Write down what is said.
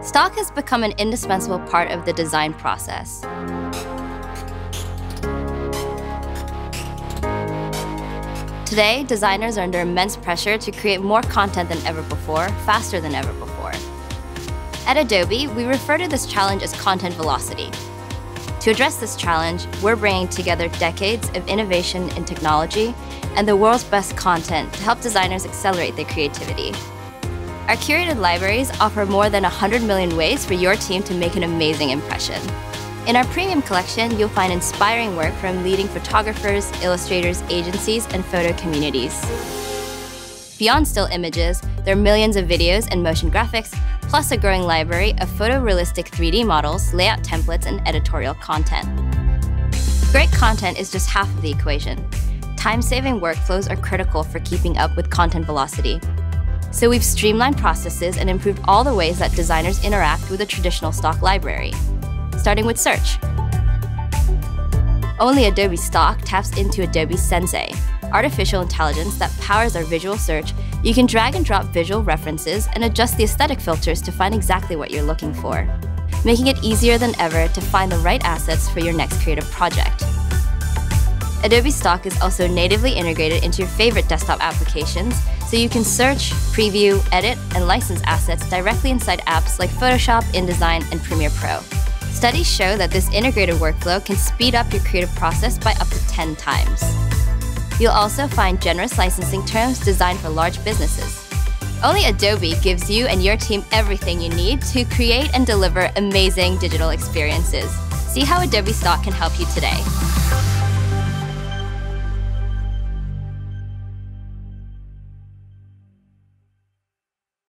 Stock has become an indispensable part of the design process. Today, designers are under immense pressure to create more content than ever before, faster than ever before. At Adobe, we refer to this challenge as content velocity. To address this challenge, we're bringing together decades of innovation in technology and the world's best content to help designers accelerate their creativity. Our curated libraries offer more than 100 million ways for your team to make an amazing impression. In our premium collection, you'll find inspiring work from leading photographers, illustrators, agencies, and photo communities. Beyond still images, there are millions of videos and motion graphics, plus a growing library of photorealistic 3D models, layout templates, and editorial content. Great content is just half of the equation. Time-saving workflows are critical for keeping up with content velocity. So we've streamlined processes and improved all the ways that designers interact with a traditional stock library. Starting with search. Only Adobe Stock taps into Adobe Sensei, artificial intelligence that powers our visual search. You can drag and drop visual references and adjust the aesthetic filters to find exactly what you're looking for, making it easier than ever to find the right assets for your next creative project. Adobe Stock is also natively integrated into your favorite desktop applications, so you can search, preview, edit, and license assets directly inside apps like Photoshop, InDesign, and Premiere Pro. Studies show that this integrated workflow can speed up your creative process by up to 10 times. You'll also find generous licensing terms designed for large businesses. Only Adobe gives you and your team everything you need to create and deliver amazing digital experiences. See how Adobe Stock can help you today.